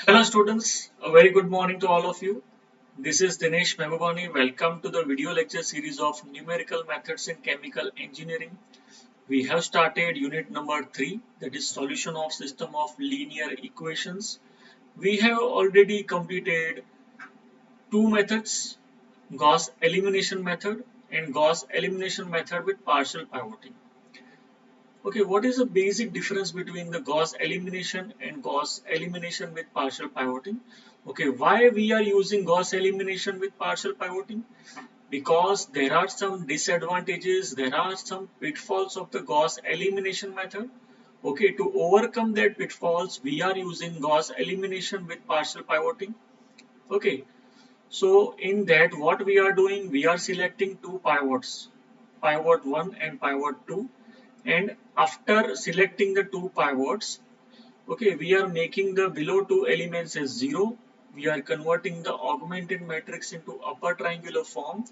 Hello students, a very good morning to all of you. This is Dinesh Mehbubani. Welcome to the video lecture series of numerical methods in chemical engineering. We have started unit number 3, that is solution of system of linear equations. We have already completed two methods, Gauss elimination method and Gauss elimination method with partial pivoting. Okay, what is the basic difference between the Gauss elimination and Gauss elimination with partial pivoting? Okay, why we are using Gauss elimination with partial pivoting? Because there are some disadvantages, there are some pitfalls of the Gauss elimination method. Okay, to overcome that pitfalls, we are using Gauss elimination with partial pivoting. Okay, so in that what we are doing, we are selecting two pivots, pivot 1 and pivot 2, and after selecting the two pivots, okay, we are making the below two elements as 0. We are converting the augmented matrix into upper triangular form,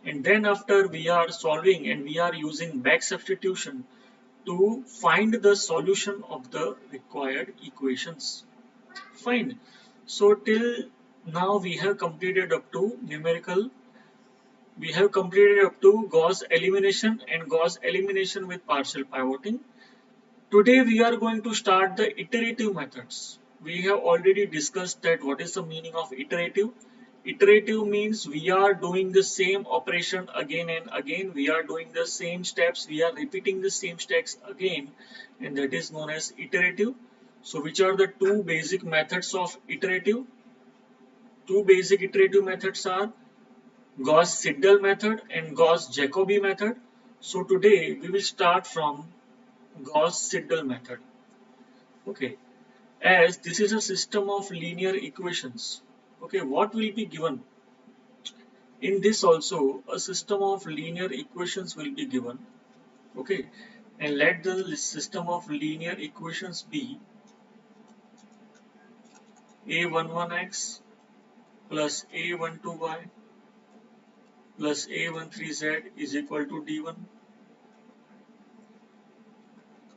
and then after we are solving and we are using back substitution to find the solution of the required equations. Fine. So till now we have completed up to numerical. We have completed up to Gauss elimination and Gauss elimination with partial pivoting. Today we are going to start the iterative methods. We have already discussed that what is the meaning of iterative. Iterative means we are doing the same operation again and again. We are doing the same steps. We are repeating the same steps again, and that is known as iterative. So which are the two basic methods of iterative? Two basic iterative methods are Gauss-Seidel method and Gauss-Jacobi method. So today we will start from Gauss-Seidel method. Okay, as this is a system of linear equations. Okay, what will be given? In this also a system of linear equations will be given. Okay, and let the system of linear equations be a11x plus a12y plus a13z is equal to d1,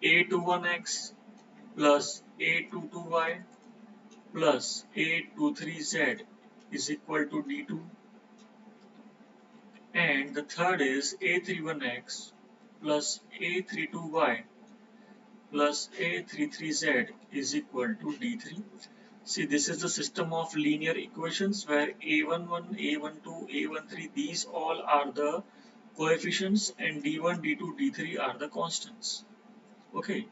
a21x plus a22y plus a23z is equal to d2, and the third is a31x plus a32y plus a33z is equal to d3. See, this is the system of linear equations where a11, a12, a13, these all are the coefficients, and d1, d2, d3 are the constants. Okay,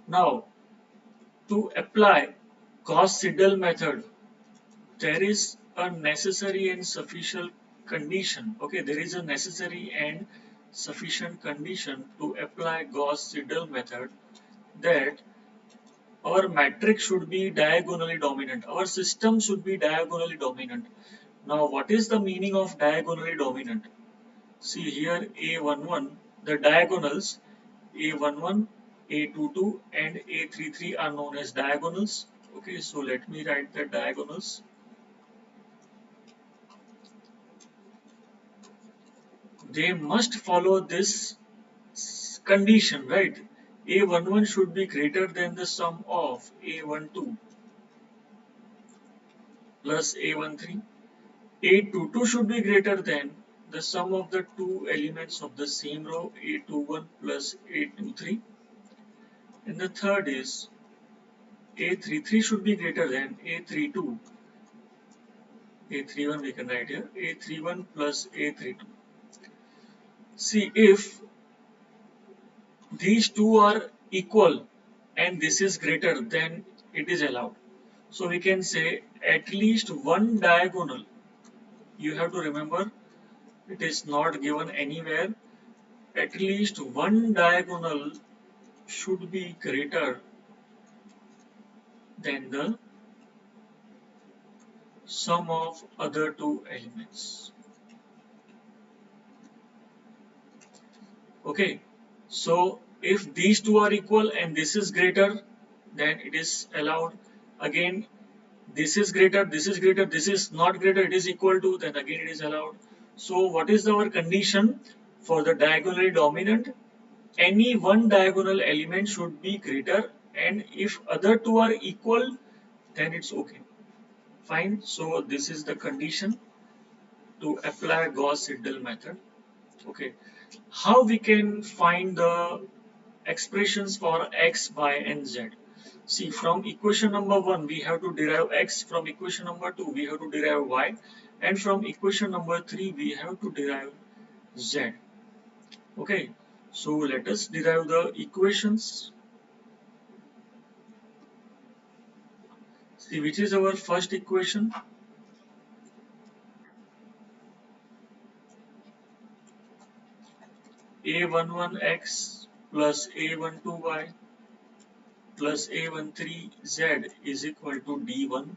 now to apply Gauss-Seidel method, there is a necessary and sufficient condition. Okay, there is a necessary and sufficient condition to apply Gauss-Seidel method, that our matrix should be diagonally dominant. Our system should be diagonally dominant. Now, what is the meaning of diagonally dominant? See here, A11, the diagonals A11, A22 and A33 are known as diagonals. Okay, so let me write the diagonals. They must follow this condition, right? A11 should be greater than the sum of A12 plus A13. A22 should be greater than the sum of the two elements of the same row, A21 plus A23. And the third is A33 should be greater than A32. A31 we can write here, A31 plus A32. See, if these two are equal and this is greater, then it is allowed. So we can say at least one diagonal. You have to remember, it is not given anywhere. At least one diagonal should be greater than the sum of other two elements. Okay, so if these two are equal and this is greater, then it is allowed. Again, this is greater, this is greater, this is not greater, it is equal to, then again it is allowed. So what is our condition for the diagonally dominant? Any one diagonal element should be greater, and if other two are equal, then it's okay. Fine. So this is the condition to apply Gauss-Seidel method. Okay. How we can find the expressions for x, y, and z? See, from equation number 1, we have to derive x. From equation number 2, we have to derive y. And from equation number 3, we have to derive z. Okay. So let us derive the equations. See, which is our first equation? A11x plus A12y plus A13z is equal to D1.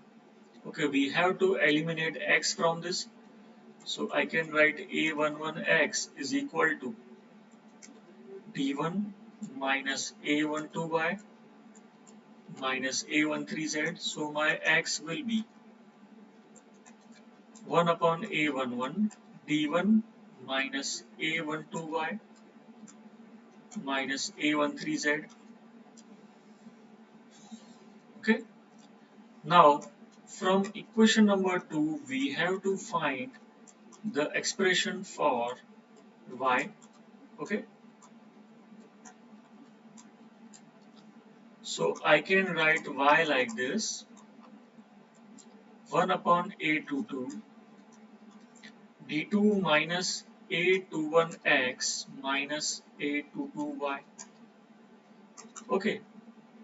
Okay, we have to eliminate x from this. So I can write A11x is equal to D1 minus A12y minus A13z. So my x will be 1 upon A11 D1 minus A12y minus A13z. Okay. Now from equation number 2 we have to find the expression for y. Okay. So I can write y like this: 1 upon A22 d2 minus A21x minus A22y. Okay.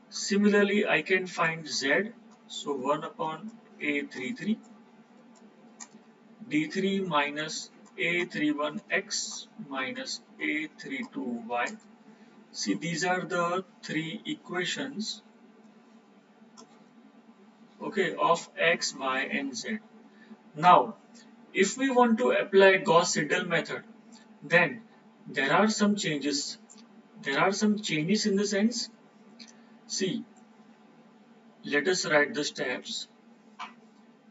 Similarly, I can find z. So 1 upon A33 d3 minus A31x minus A32y. See, these are the three equations, okay, of x, y, and z. Now, if we want to apply Gauss-Seidel method, then there are some changes. There are some changes in the sense. See, let us write the steps.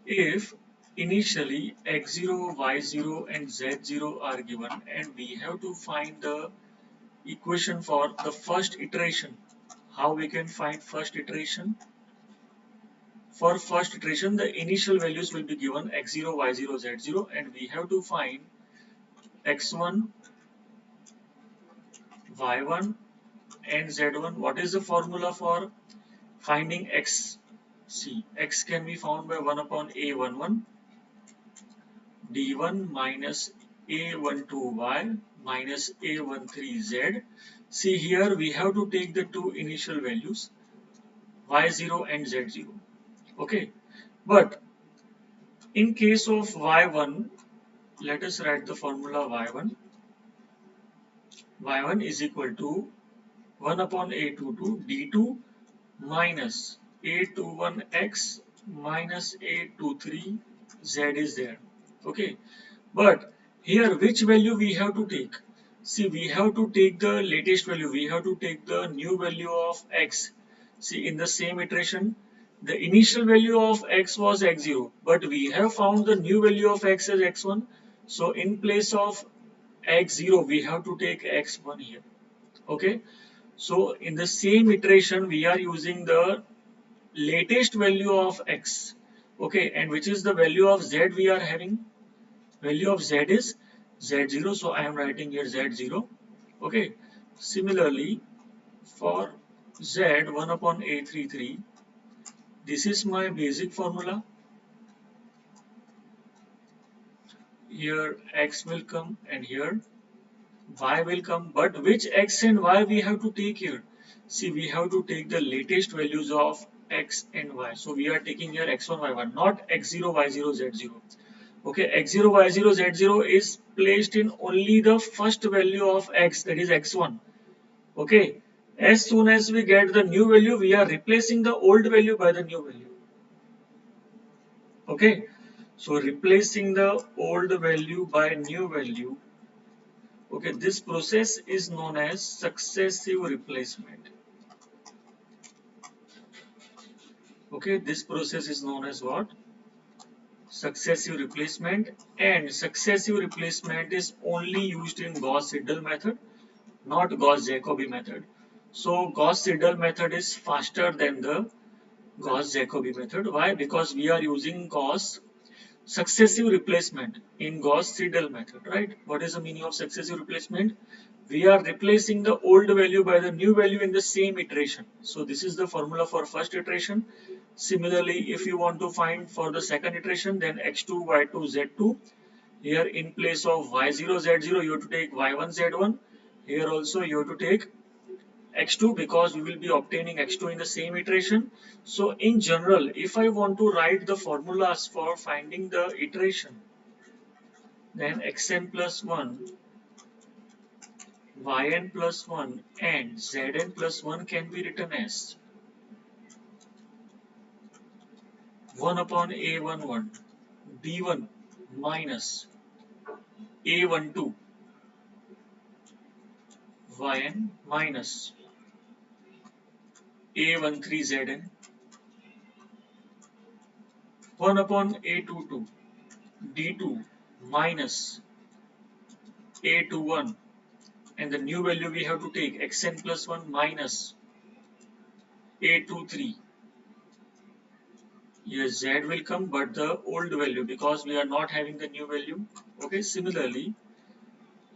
If initially x0, y0, and z0 are given, and we have to find the equation for the first iteration. How we can find first iteration? For first iteration, the initial values will be given x0, y0, z0, and we have to find x1, y1, and z1. What is the formula for finding x? See, x can be found by 1 upon a11 d1 minus a12y minus a13z. See, here we have to take the two initial values y0 and z0. Okay, but in case of y1, let us write the formula y1. y1 is equal to 1 upon a22 d2 minus a21x minus a23z is there. Okay, but here which value we have to take? See, we have to take the latest value. We have to take the new value of x. See, in the same iteration, the initial value of x was x0, but we have found the new value of x as x1. So in place of x0, we have to take x1 here. Okay. So in the same iteration, we are using the latest value of x. Okay. And which is the value of z we are having? Value of z is z0. So I am writing here z0. Okay. Similarly, for z 1 upon a33, this is my basic formula. Here x will come and here y will come, but which x and y we have to take here? See, we have to take the latest values of x and y. So we are taking here x1, y1, not x0, y0, z0. Okay, x0, y0, z0 is placed in only the first value of x, that is x1. Okay, as soon as we get the new value, we are replacing the old value by the new value. Okay, so replacing the old value by new value. Okay, this process is known as successive replacement. Okay, this process is known as what? Successive replacement, and successive replacement is only used in Gauss-Seidel method, not Gauss-Jacobi method. So Gauss-Seidel method is faster than the Gauss-Jacobi method. Why? Because we are using Gauss successive replacement in Gauss-Seidel method, right? What is the meaning of successive replacement? We are replacing the old value by the new value in the same iteration. So this is the formula for first iteration. Similarly, if you want to find for the second iteration, then x2, y2, z2. Here in place of y0, z0, you have to take y1, z1. Here also you have to take x2 because we will be obtaining x2 in the same iteration. So in general, if I want to write the formulas for finding the iteration, then xn plus 1, yn plus 1 and zn plus 1 can be written as 1 upon a11 b1 minus a12 yn minus a13zn 1 upon a22 d2 minus a21, and the new value we have to take xn plus 1 minus a23. Yes, z will come, but the old value because we are not having the new value. Okay, similarly,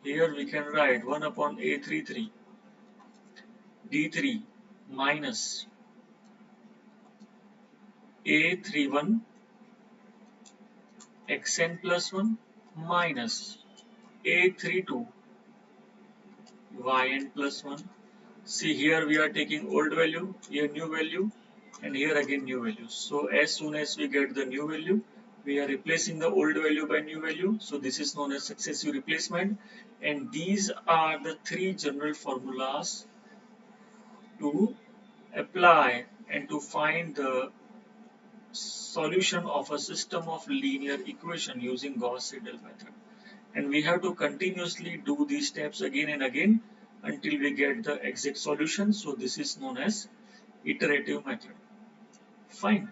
here we can write 1 upon a33 d3 minus a31 xn plus 1 minus a32 yn plus 1. See, here we are taking old value, here new value, and here again new value. So as soon as we get the new value, we are replacing the old value by new value. So this is known as successive replacement, and these are the three general formulas to apply and to find the solution of a system of linear equation using Gauss-Seidel method. And we have to continuously do these steps again and again until we get the exact solution. So this is known as iterative method. Fine.